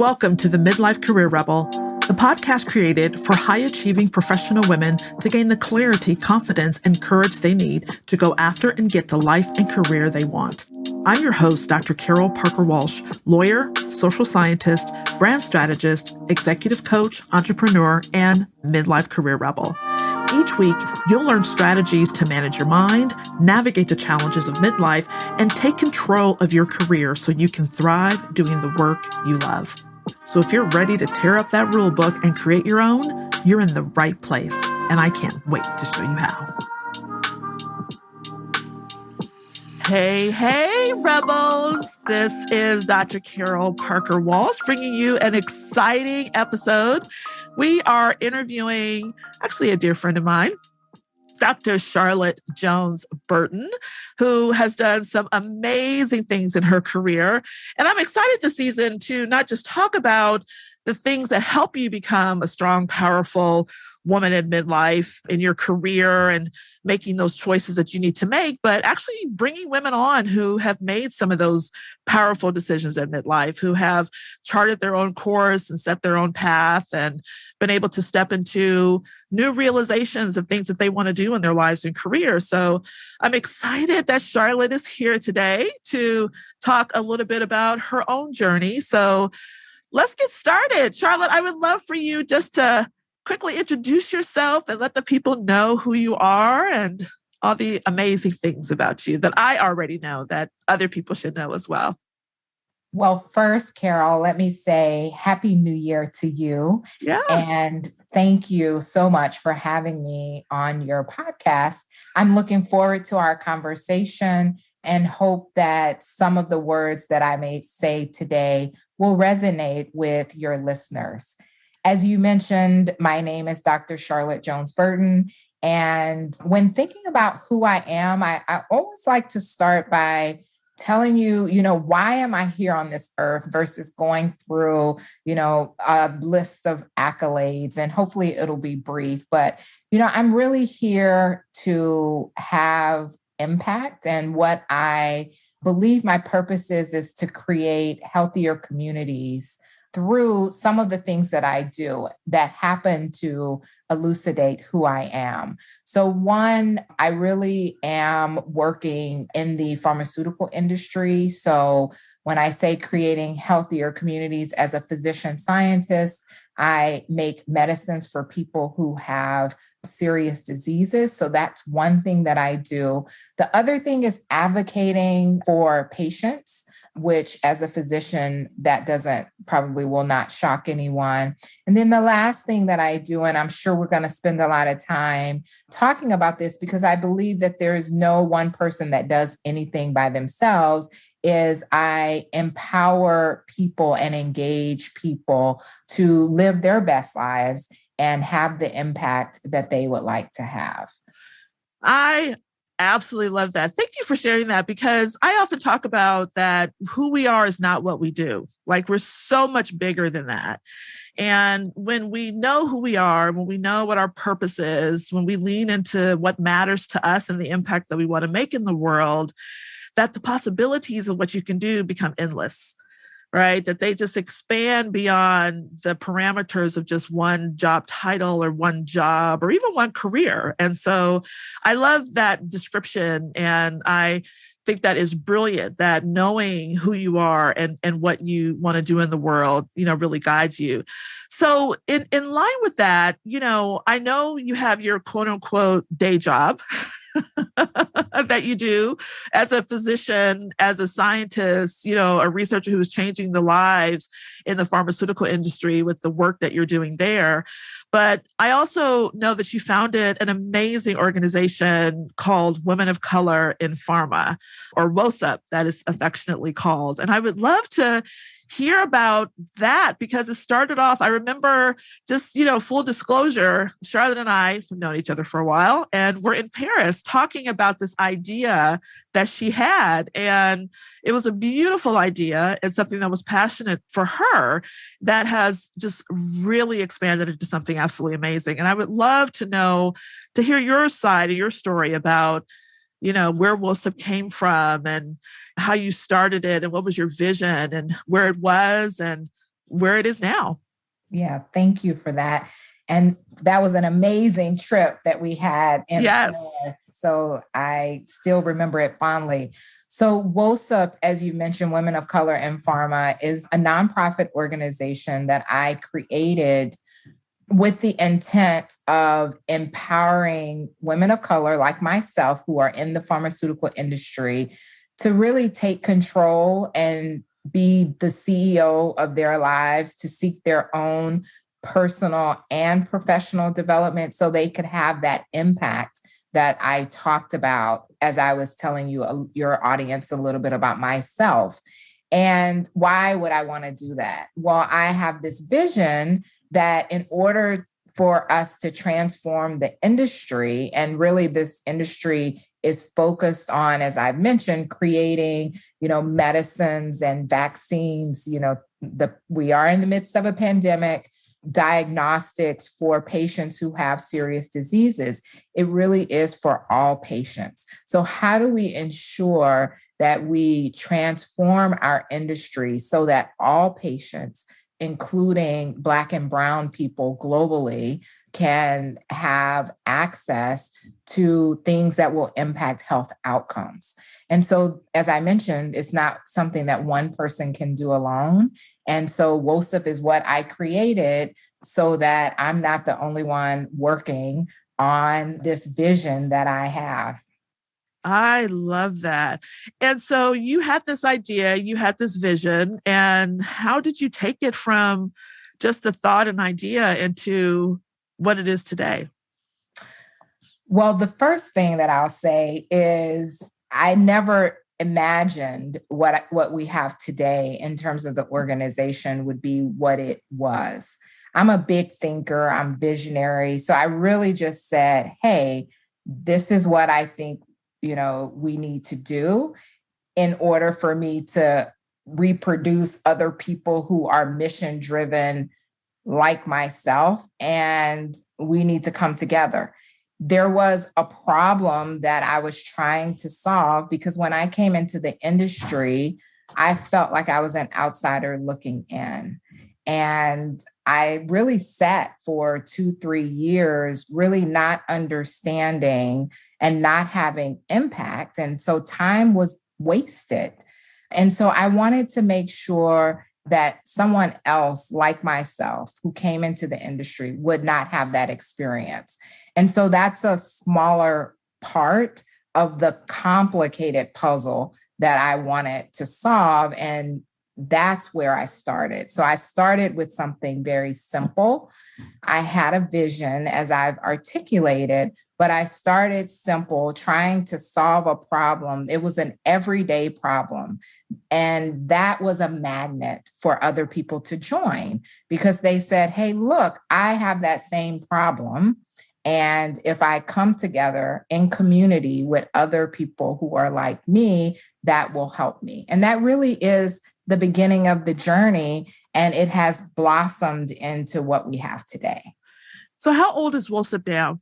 Welcome to the Midlife Career Rebel, the podcast created for high-achieving professional women to gain the clarity, confidence, and courage they need to go after and get the life and career they want. I'm your host, Dr. Carol Parker Walsh, lawyer, social scientist, brand strategist, executive coach, entrepreneur, and midlife career rebel. Each week, you'll learn strategies to manage your mind, navigate the challenges of midlife, and take control of your career so you can thrive doing the work you love. So if you're ready to tear up that rule book and create your own, you're in the right place, and I can't wait to show you how. Hey, rebels. This is Dr. Carol Parker Walsh bringing you an exciting episode. We are interviewing actually a dear friend of mine, Dr. Charlotte Jones-Burton, who has done some amazing things in her career. And I'm excited this season to not just talk about the things that help you become a strong, powerful woman in midlife in your career and making those choices that you need to make, but actually bringing women on who have made some of those powerful decisions at midlife, who have charted their own course and set their own path and been able to step into new realizations of things that they want to do in their lives and career. So I'm excited that Charlotte is here today to talk a little bit about her own journey. So let's get started. Charlotte, I would love for you just to quickly introduce yourself and let the people know who you are and all the amazing things about you that I already know that other people should know as well. Well, first, Carol, let me say Happy New Year to you. Yeah. And thank you so much for having me on your podcast. I'm looking forward to our conversation and hope that some of the words that I may say today will resonate with your listeners. As you mentioned, my name is Dr. Charlotte Jones-Burton. And when thinking about who I am, I always like to start by telling you, why am I here on this earth versus going through, a list of accolades, and hopefully it'll be brief. But, I'm really here to have impact. And what I believe my purpose is to create healthier communities through some of the things that I do that happen to elucidate who I am. So one, I really am working in the pharmaceutical industry. So when I say creating healthier communities as a physician scientist, I make medicines for people who have serious diseases. So that's one thing that I do. The other thing is advocating for patients, which as a physician, that will not shock anyone. And then the last thing that I do, and I'm sure we're going to spend a lot of time talking about this because I believe that there is no one person that does anything by themselves, is I empower people and engage people to live their best lives and have the impact that they would like to have. I absolutely love that. Thank you for sharing that, because I often talk about that who we are is not what we do. Like, we're so much bigger than that. And when we know who we are, when we know what our purpose is, when we lean into what matters to us and the impact that we want to make in the world, that the possibilities of what you can do become endless. Right? That they just expand beyond the parameters of just one job title or one job or even one career. And so I love that description. And I think that is brilliant, that knowing who you are and what you want to do in the world, really guides you. So in line with that, I know you have your quote unquote day job that you do as a physician, as a scientist, a researcher who is changing the lives in the pharmaceutical industry with the work that you're doing there. But I also know that you founded an amazing organization called Women of Color in Pharma, or WOSUP, that is affectionately called. And I would love to hear about that, because it started off, I remember just, full disclosure, Charlotte and I have known each other for a while, and we're in Paris talking about this idea that she had. And it was a beautiful idea and something that was passionate for her that has just really expanded into something absolutely amazing. And I would love to hear your side of your story about, where WOSUP came from and how you started it and what was your vision and where it was and where it is now. Yeah, thank you for that. And that was an amazing trip that we had in Yes. Paris. So I still remember it fondly. So WOSUP, as you mentioned, Women of Color in Pharma, is a nonprofit organization that I created with the intent of empowering women of color like myself who are in the pharmaceutical industry to really take control and be the CEO of their lives, to seek their own personal and professional development so they could have that impact that I talked about as I was telling you, your audience, a little bit about myself. And why would I want to do that? Well, I have this vision that in order for us to transform the industry, and really this industry is focused on, as I've mentioned, creating, medicines and vaccines. We are in the midst of a pandemic, diagnostics for patients who have serious diseases. It really is for all patients. So how do we ensure that we transform our industry so that all patients, including Black and Brown people globally, can have access to things that will impact health outcomes? And so, as I mentioned, it's not something that one person can do alone. And so WOSUP is what I created so that I'm not the only one working on this vision that I have. I love that. And so you had this idea, you had this vision, and how did you take it from just a thought and idea into what it is today? Well, the first thing that I'll say is I never imagined what we have today in terms of the organization would be what it was. I'm a big thinker, I'm visionary. So I really just said, hey, this is what I think we need to do in order for me to reproduce other people who are mission driven like myself, and we need to come together. There was a problem that I was trying to solve because when I came into the industry, I felt like I was an outsider looking in. And I really sat for 2-3 years, really not understanding and not having impact. And so time was wasted. And so I wanted to make sure that someone else like myself who came into the industry would not have that experience. And so that's a smaller part of the complicated puzzle that I wanted to solve. And that's where I started. So I started with something very simple. I had a vision, as I've articulated, but I started simple, trying to solve a problem. It was an everyday problem. And that was a magnet for other people to join because they said, hey, look, I have that same problem. And if I come together in community with other people who are like me, that will help me. And that really is the beginning of the journey, and it has blossomed into what we have today. So how old is WOSUP now?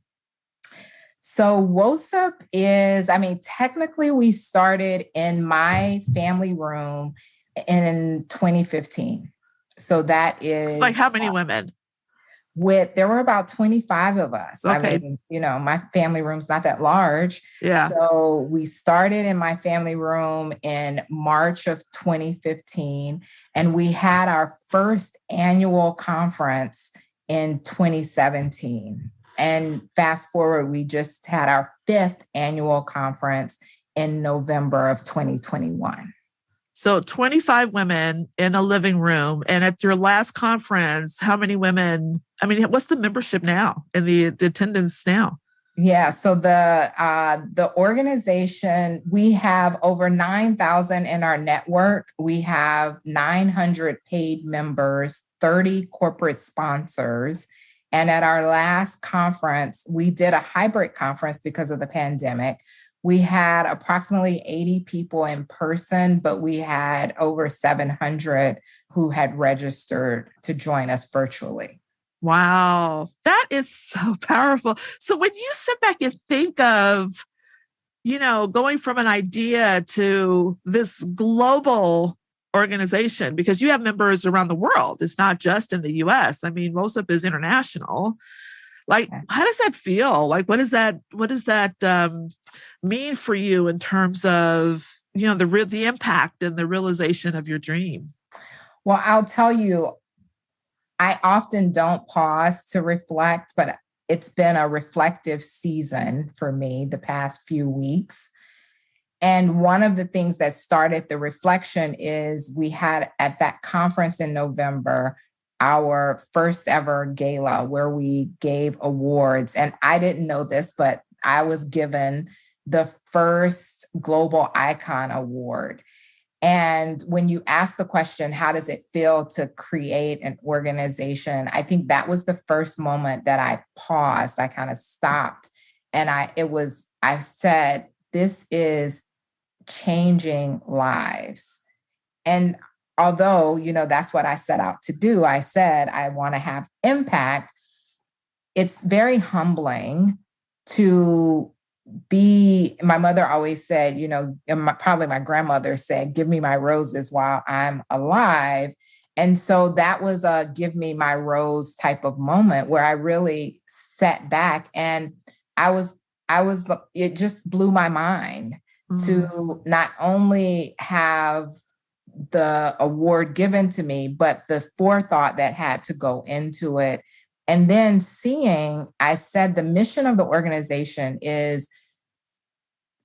So WOSUP is, technically we started in my family room in 2015. So that is... Like how many women? There were about 25 of us. Okay. My family room's not that large. Yeah. So we started in my family room in March of 2015, and we had our first annual conference in 2017. And fast forward, we just had our 5th annual conference in November of 2021. So 25 women in a living room. And at your last conference, how many women? What's the membership now and the attendance now? Yeah, so the organization, we have over 9,000 in our network. We have 900 paid members, 30 corporate sponsors. And at our last conference, we did a hybrid conference because of the pandemic. We had approximately 80 people in person, but we had over 700 who had registered to join us virtually. Wow, that is so powerful. So when you sit back and think of, going from an idea to this global organization? Because you have members around the world. It's not just in the US. I mean, most of it is international. Like, how does that feel? Like, what does that mean for you in terms of, the impact and the realization of your dream? Well, I'll tell you, I often don't pause to reflect, but it's been a reflective season for me the past few weeks. And one of the things that started the reflection is we had at that conference in November, our first ever gala where we gave awards. And I didn't know this, but I was given the first Global Icon Award. And when you ask the question, how does it feel to create an organization? I think that was the first moment that I paused. I kind of stopped and I said, this is changing lives. And although, that's what I set out to do, I said, I want to have impact. It's very humbling to my mother always said, probably my grandmother said, give me my roses while I'm alive. And so that was a give me my rose type of moment where I really sat back and it just blew my mind to not only have the award given to me, but the forethought that had to go into it. And then I said the mission of the organization is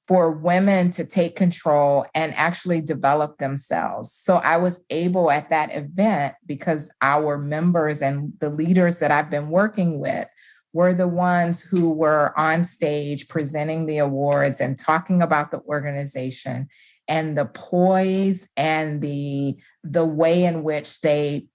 for women to take control and actually develop themselves. So I was able at that event, because our members and the leaders that I've been working with were the ones who were on stage presenting the awards and talking about the organization, and the poise and the way in which they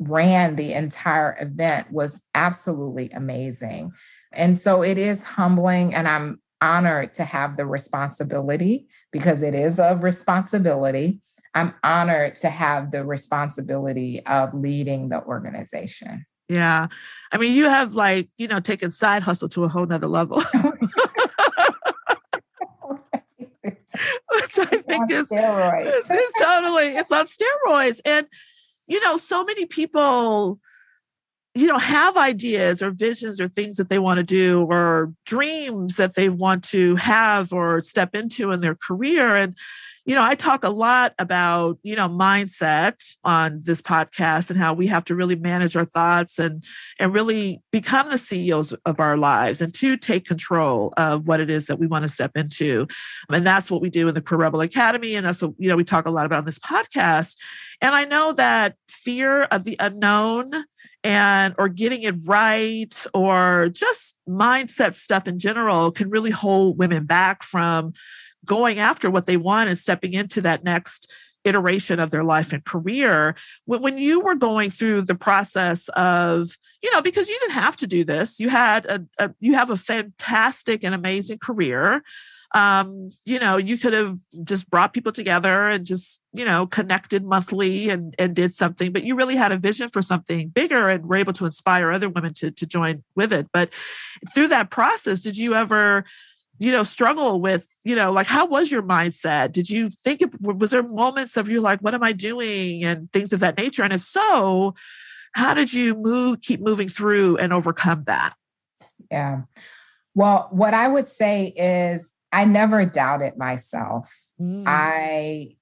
ran the entire event was absolutely amazing. And so it is humbling, and I'm honored to have the responsibility, because it is a responsibility. I'm honored to have the responsibility of leading the organization. Yeah. I mean, you have taken side hustle to a whole nother level. Which I think is steroids. It's on steroids. And, so many people, have ideas or visions or things that they want to do or dreams that they want to have or step into in their career. And, I talk a lot about, mindset on this podcast and how we have to really manage our thoughts and really become the CEOs of our lives and to take control of what it is that we want to step into. And that's what we do in the Career Rebel Academy. And that's what, we talk a lot about on this podcast. And I know that fear of the unknown or getting it right, or just mindset stuff in general, can really hold women back from going after what they want and stepping into that next iteration of their life and career. When you were going through the process of, because you didn't have to do this, you have a fantastic and amazing career. You could have just brought people together and just, connected monthly and did something, but you really had a vision for something bigger and were able to inspire other women to join with it. But through that process, did you ever, struggle with, how was your mindset? Did you think, was there moments of you like, what am I doing? And things of that nature? And if so, how did you keep moving through and overcome that? Yeah. Well, what I would say is I never doubted myself. I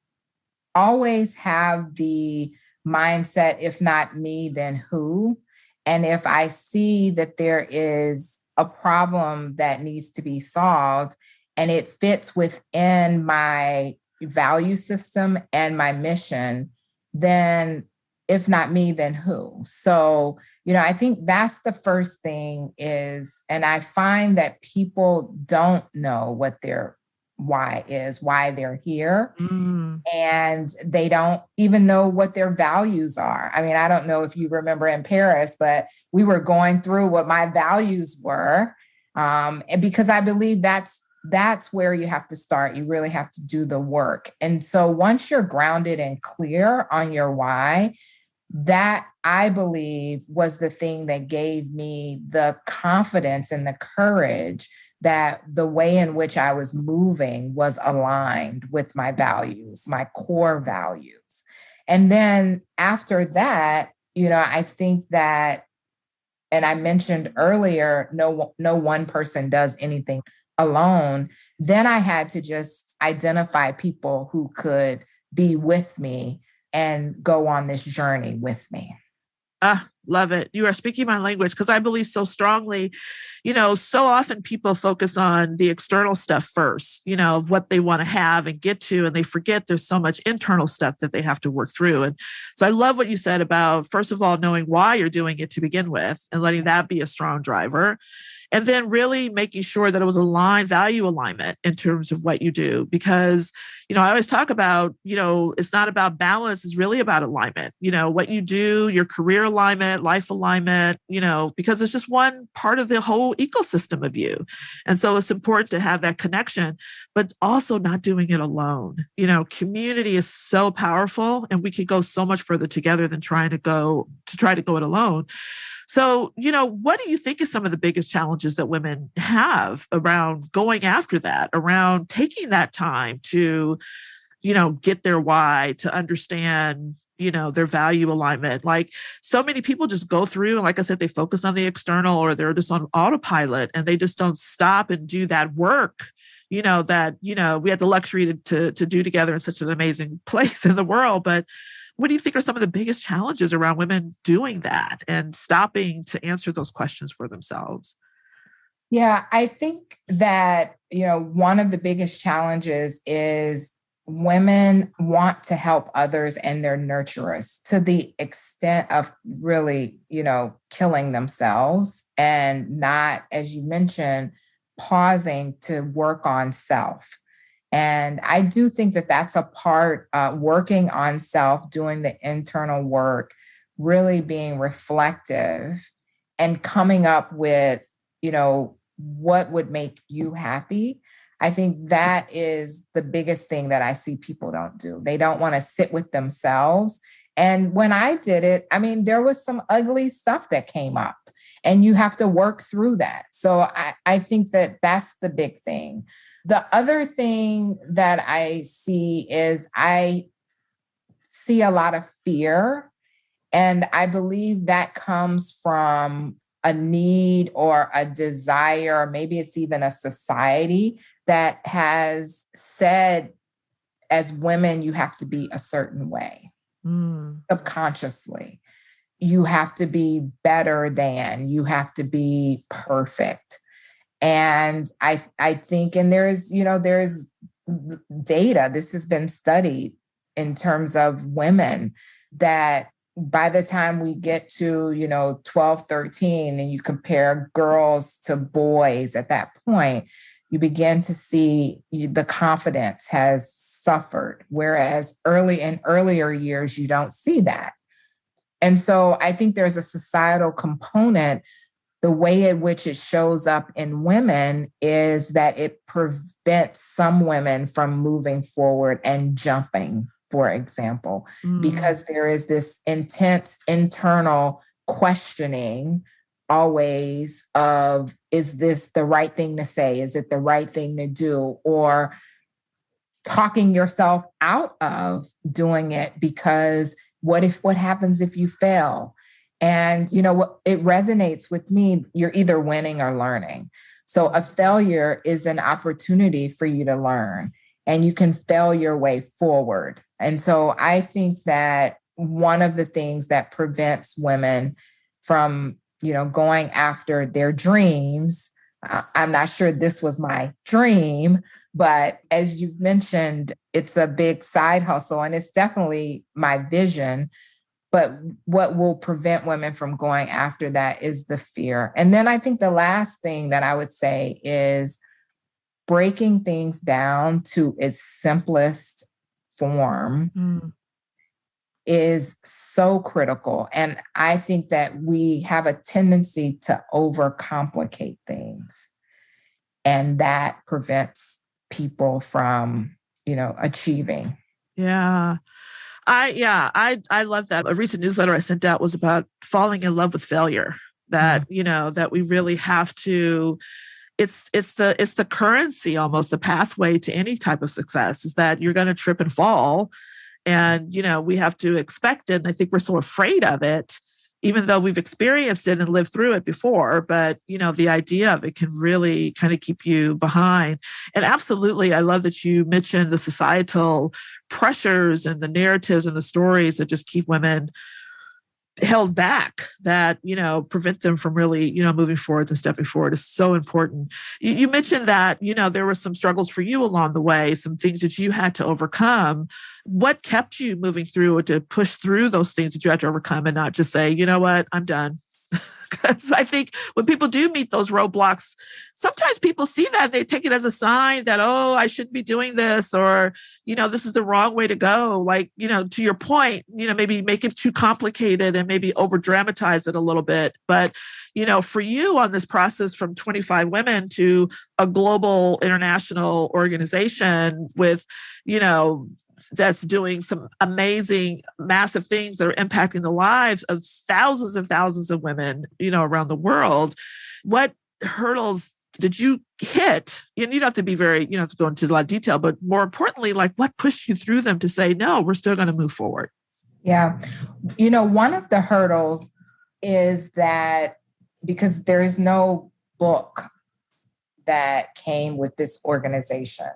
always have the mindset, if not me, then who? And if I see that there is a problem that needs to be solved and it fits within my value system and my mission, then if not me, then who? So, I think that's the first thing is, and I find that people don't know what their why is, why they're here. And they don't even know what their values are. I mean, I don't know if you remember in Paris, but we were going through what my values were. And because I believe that's where you have to start. You really have to do the work. And so once you're grounded and clear on your why, that I believe was the thing that gave me the confidence and the courage that the way in which I was moving was aligned with my values, my core values. And then after that, I think that, and I mentioned earlier, no one person does anything alone. Then I had to just identify people who could be with me and go on this journey with me. Love it. You are speaking my language, because I believe so strongly, so often people focus on the external stuff first, of what they want to have and get to, and they forget there's so much internal stuff that they have to work through. And so I love what you said about, first of all, knowing why you're doing it to begin with and letting that be a strong driver. And then really making sure that it was value alignment in terms of what you do. Because, I always talk about, it's not about balance, it's really about alignment. What you do, your career alignment, life alignment, because it's just one part of the whole ecosystem of you. And so it's important to have that connection, but also not doing it alone. Community is so powerful, and we could go so much further together than try to go it alone. So, what do you think is some of the biggest challenges that women have around going after that, around taking that time to, get their why, to understand, their value alignment? Like, so many people just go through, and like I said, they focus on the external, or they're just on autopilot, and they just don't stop and do that work, that, we had the luxury to do together in such an amazing place in the world. But what do you think are some of the biggest challenges around women doing that and stopping to answer those questions for themselves? Yeah, I think that, one of the biggest challenges is women want to help others, and they're nurturers to the extent of really, killing themselves and not, as you mentioned, pausing to work on self. And I do think that that's a part, working on self, doing the internal work, really being reflective and coming up with, what would make you happy. I think that is the biggest thing that I see people don't do. They don't want to sit with themselves. And when I did it, there was some ugly stuff that came up, and you have to work through that. So I think that that's the big thing. The other thing that I see is I see a lot of fear, and I believe that comes from a need or a desire, or maybe it's even a society that has said, as women, you have to be a certain way, subconsciously. You have to be better than, you have to be perfect. And I think, and there's data, this has been studied in terms of women, that by the time we get to, 12, 13, and you compare girls to boys at that point, you begin to see the confidence has suffered. Whereas in earlier years, you don't see that. And so I think there's a societal component. The way in which it shows up in women is that it prevents some women from moving forward and jumping, for example, because there is this intense internal questioning always of, is this the right thing to say? Is it the right thing to do? Or talking yourself out of doing it, because what happens if you fail? And what it resonates with me, you're either winning or learning. So a failure is an opportunity for you to learn, and you can fail your way forward. And so I think that one of the things that prevents women from, going after their dreams, I'm not sure this was my dream, but as you've mentioned, it's a big side hustle, and it's definitely my vision. But what will prevent women from going after that is the fear. And then I think the last thing that I would say is breaking things down to its simplest form is so critical. And I think that we have a tendency to overcomplicate things, and that prevents people from, achieving. Yeah. I love that. A recent newsletter I sent out was about falling in love with failure, that, that we really have to, it's the currency, almost the pathway to any type of success, is that you're going to trip and fall. And, we have to expect it. And I think we're so afraid of it, even though we've experienced it and lived through it before. But, the idea of it can really kind of keep you behind. And absolutely, I love that you mentioned the societal pressures and the narratives and the stories that just keep women held back, that, prevent them from really, moving forward and stepping forward is so important. You mentioned that, there were some struggles for you along the way, some things that you had to overcome. What kept you moving through or to push through those things that you had to overcome and not just say, you know what, I'm done? Because I think when people do meet those roadblocks, sometimes people see that they take it as a sign that, oh, I shouldn't be doing this, or, this is the wrong way to go. Like, to your point, maybe make it too complicated and maybe over dramatize it a little bit. But, for you on this process from 25 women to a global international organization with, that's doing some amazing, massive things that are impacting the lives of thousands and thousands of women, around the world. What hurdles did you hit? And you don't have to be you don't have to go into a lot of detail, but more importantly, like what pushed you through them to say, no, we're still going to move forward? Yeah. One of the hurdles is that because there is no book that came with this organization.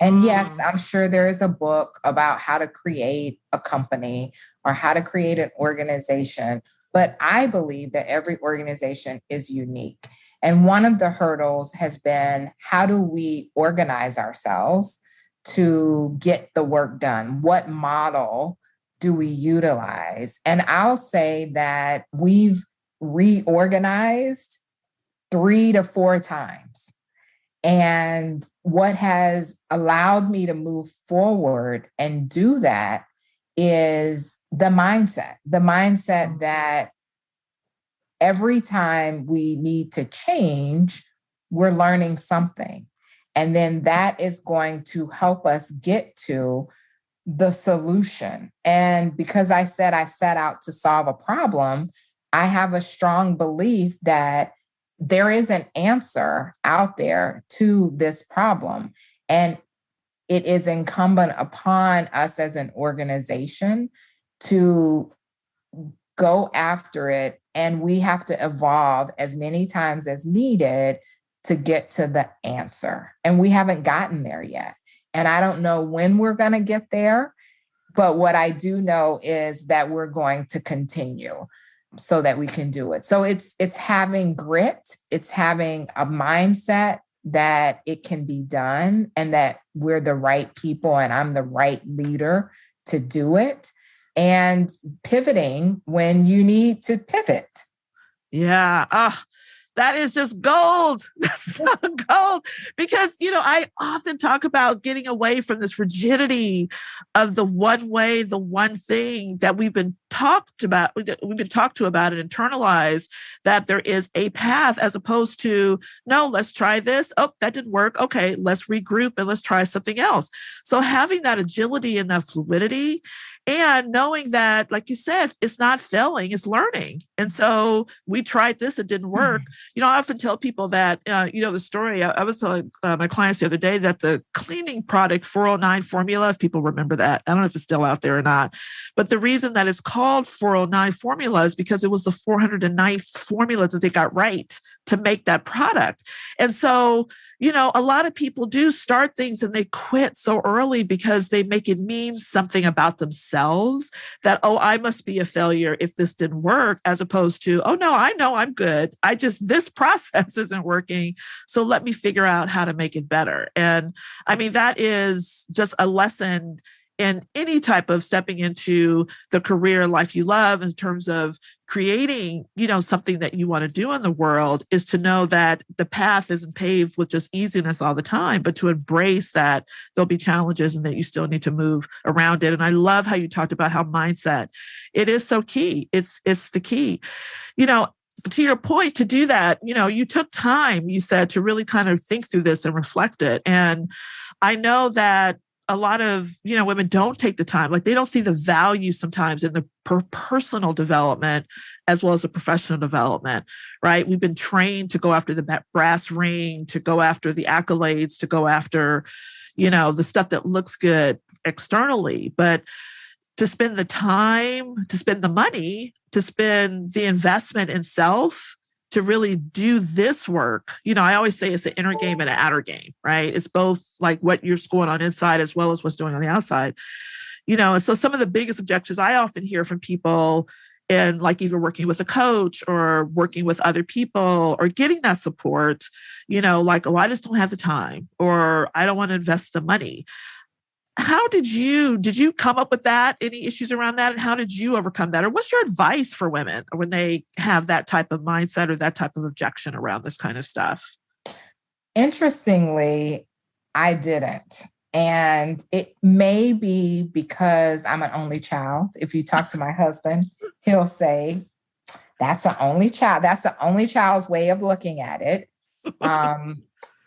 And yes, I'm sure there is a book about how to create a company or how to create an organization, but I believe that every organization is unique. And one of the hurdles has been, how do we organize ourselves to get the work done? What model do we utilize? And I'll say that we've reorganized 3 to 4 times. And what has allowed me to move forward and do that is the mindset that every time we need to change, we're learning something. And then that is going to help us get to the solution. And because I said I set out to solve a problem, I have a strong belief that there is an answer out there to this problem. And it is incumbent upon us as an organization to go after it. And we have to evolve as many times as needed to get to the answer. And we haven't gotten there yet. And I don't know when we're going to get there. But what I do know is that we're going to continue so that we can do it. So it's having grit, it's having a mindset that it can be done and that we're the right people and I'm the right leader to do it, and pivoting when you need to pivot. Yeah. That is just gold. That's gold. Because, I often talk about getting away from this rigidity of the one way, the one thing that we've been talked to about and internalized, that there is a path, as opposed to, no, let's try this. Oh, that didn't work. Okay, let's regroup and let's try something else. So having that agility and that fluidity, and knowing that, like you said, it's not failing, it's learning. And so we tried this, it didn't work. I often tell people that, the story, I was telling my clients the other day that the cleaning product 409 formula, if people remember that, I don't know if it's still out there or not, but the reason that it's called 409 formula is because it was the 409th formula that they got right to make that product. And so, a lot of people do start things and they quit so early because they make it mean something about themselves, that, oh, I must be a failure if this didn't work, as opposed to, oh, no, I know I'm good. This process isn't working. So let me figure out how to make it better. And I mean, that is just a lesson in any type of stepping into the career life you love, in terms of creating, something that you want to do in the world, is to know that the path isn't paved with just easiness all the time, but to embrace that there'll be challenges and that you still need to move around it. And I love how you talked about how mindset, it is so key. It's the key. To your point, to do that, you took time, you said, to really kind of think through this and reflect it. And I know that a lot of, women don't take the time, like they don't see the value sometimes in the personal development as well as the professional development, right? We've been trained to go after the brass ring, to go after the accolades, to go after, the stuff that looks good externally. But to spend the time, to spend the money, to spend the investment in self to really do this work. I always say it's an inner game and an outer game, right? It's both like what you're going on inside as well as what's doing on the outside. And so some of the biggest objections I often hear from people in like even working with a coach or working with other people or getting that support, like, oh, I just don't have the time, or I don't want to invest the money. How did you come up with that? Any issues around that? And how did you overcome that? Or what's your advice for women when they have that type of mindset or that type of objection around this kind of stuff? Interestingly, I didn't. And it may be because I'm an only child. If you talk to my husband, he'll say, that's an only child. That's the only child's way of looking at it.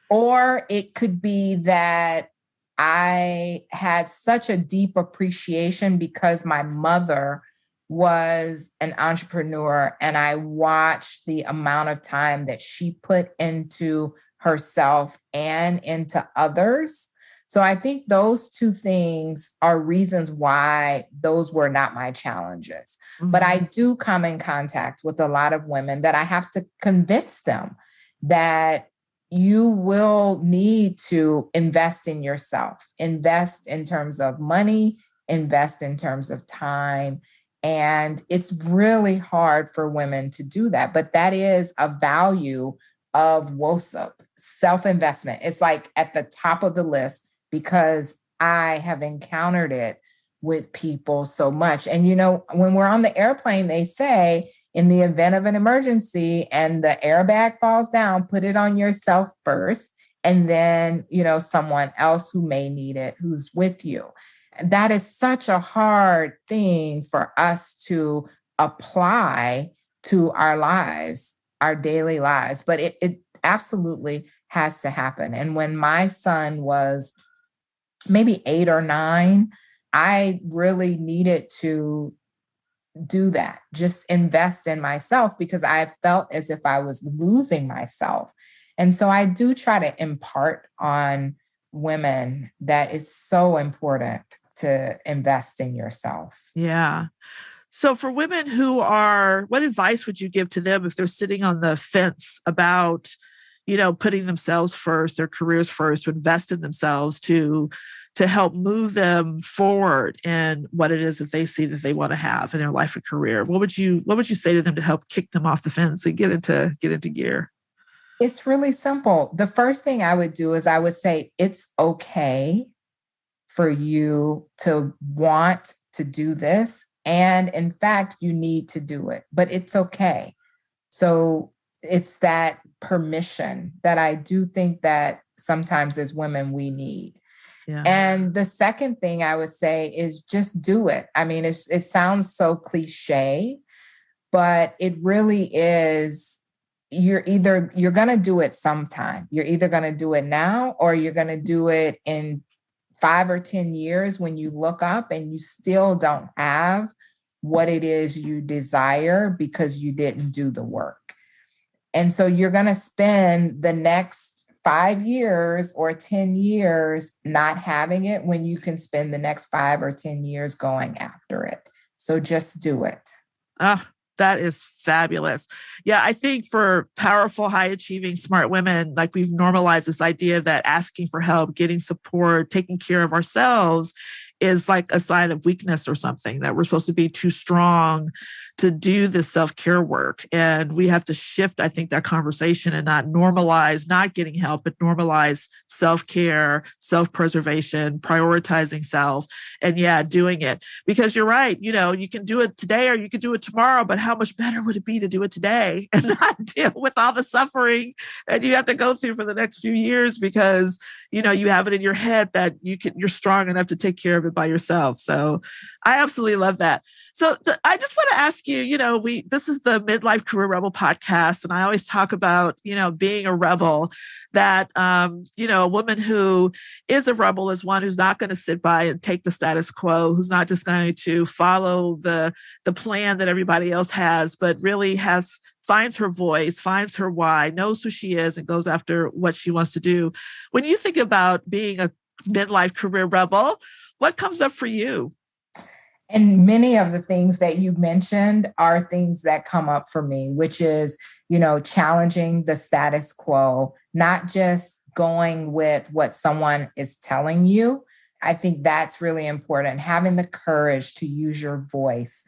Or it could be that I had such a deep appreciation because my mother was an entrepreneur and I watched the amount of time that she put into herself and into others. So I think those two things are reasons why those were not my challenges. Mm-hmm. But I do come in contact with a lot of women that I have to convince them that you will need to invest in yourself, invest in terms of money, invest in terms of time. And it's really hard for women to do that. But that is a value of WOSUP, self-investment. It's like at the top of the list because I have encountered it with people so much. And, when we're on the airplane, they say, in the event of an emergency and the airbag falls down, put it on yourself first, and then, someone else who may need it, who's with you. That is such a hard thing for us to apply to our lives, our daily lives, but it absolutely has to happen. And when my son was maybe 8 or 9, I really needed to do that, just invest in myself because I felt as if I was losing myself. And so I do try to impart on women that it's so important to invest in yourself. Yeah. So for women what advice would you give to them if they're sitting on the fence about, putting themselves first, their careers first, to invest in themselves, to help move them forward in what it is that they see that they want to have in their life and career? What would you say to them to help kick them off the fence and get into gear? It's really simple. The first thing I would do is I would say, it's okay for you to want to do this. And in fact, you need to do it, but it's okay. So it's that permission that I do think that sometimes as women we need. Yeah. And the second thing I would say is just do it. I mean, it sounds so cliche, but it really is. You're going to do it sometime. You're either going to do it now or you're going to do it in 5 or 10 years when you look up and you still don't have what it is you desire because you didn't do the work. And so you're going to spend the next 5 years or 10 years not having it when you can spend the next 5 or 10 years going after it. So just do it. That is fabulous. Yeah, I think for powerful, high achieving, smart women, like we've normalized this idea that asking for help, getting support, taking care of ourselves is like a sign of weakness or something, that we're supposed to be too strong to do this self-care work. And we have to shift, I think, that conversation and not normalize not getting help, but normalize self-care, self-preservation, prioritizing self, and doing it. Because you're right, you can do it today or you can do it tomorrow, but how much better would it be to do it today and not deal with all the suffering that you have to go through for the next few years because, you have it in your head that you're strong enough to take care of it by yourself. So I absolutely love that. So I just want to ask you, this is the Midlife Career Rebel podcast. And I always talk about, being a rebel, that, a woman who is a rebel is one who's not going to sit by and take the status quo, who's not just going to follow the plan that everybody else has, but really finds her voice, finds her why, knows who she is, and goes after what she wants to do. When you think about being a midlife career rebel, what comes up for you? And many of the things that you mentioned are things that come up for me, which is, challenging the status quo, not just going with what someone is telling you. I think that's really important. Having the courage to use your voice,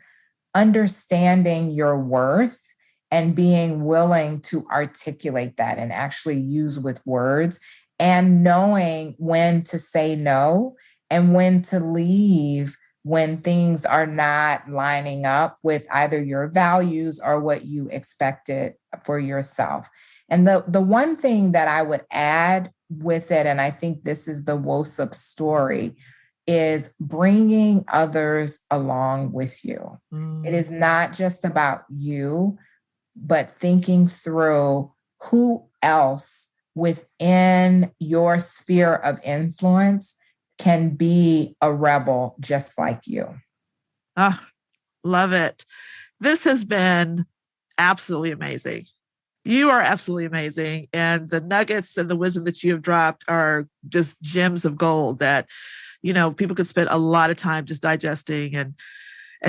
understanding your worth, and being willing to articulate that and actually use with words, and knowing when to say no and when to leave when things are not lining up with either your values or what you expected for yourself. And the one thing that I would add with it, and I think this is the WOSUP story, is bringing others along with you. It is not just about you, but thinking through who else within your sphere of influence can be a rebel just like you. Ah, love it. This has been absolutely amazing. You are absolutely amazing. And the nuggets and the wisdom that you have dropped are just gems of gold that, people could spend a lot of time just digesting and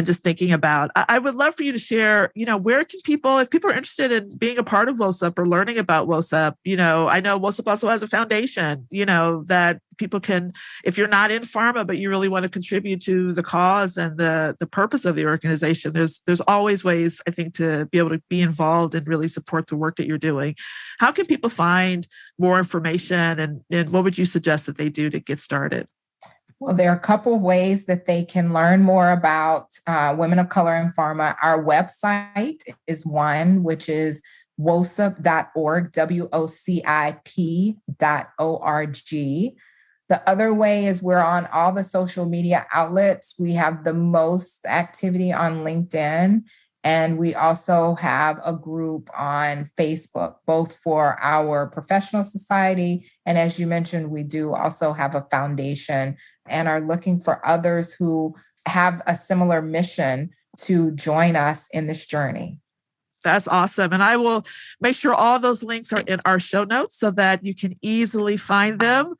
just thinking about. I would love for you to share, where can people, if people are interested in being a part of WOSUP or learning about WOSUP, I know WOSUP also has a foundation, that people can, if you're not in pharma, but you really want to contribute to the cause and the purpose of the organization, there's always ways, I think, to be able to be involved and really support the work that you're doing. How can people find more information, and what would you suggest that they do to get started? Well, there are a couple of ways that they can learn more about women of color in pharma. Our website is one, which is WOSIP.org, WOCIP.org. The other way is we're on all the social media outlets. We have the most activity on LinkedIn, and we also have a group on Facebook, both for our professional society. And as you mentioned, we do also have a foundation and are looking for others who have a similar mission to join us in this journey. That's awesome. And I will make sure all those links are in our show notes so that you can easily find them.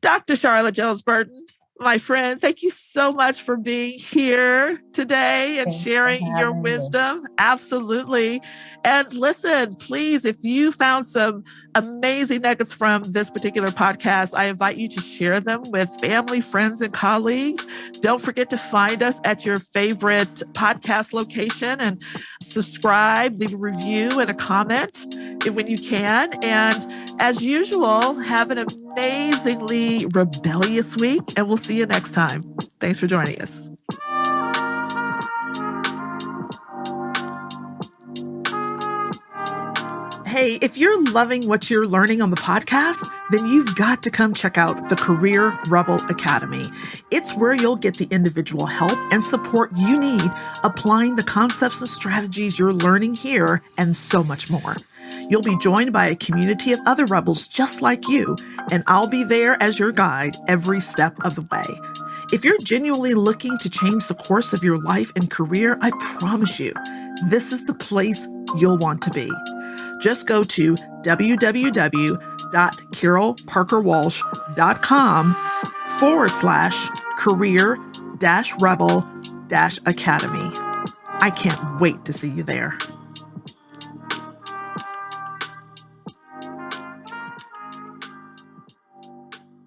Dr. Charlotte Jones-Burton, my friend, thank you so much for being here today and sharing your wisdom. Absolutely. And listen, please, if you found some amazing nuggets from this particular podcast, I invite you to share them with family, friends, and colleagues. Don't forget to find us at your favorite podcast location and subscribe, leave a review and a comment when you can. And as usual, have an amazingly rebellious week, and we'll see you next time. Thanks for joining us. Hey, if you're loving what you're learning on the podcast, then you've got to come check out the Career Rebel Academy. It's where you'll get the individual help and support you need applying the concepts and strategies you're learning here and so much more. You'll be joined by a community of other rebels just like you, and I'll be there as your guide every step of the way. If you're genuinely looking to change the course of your life and career, I promise you, this is the place you'll want to be. Just go to www.carolparkerwalsh.com/career-rebel-academy. I can't wait to see you there.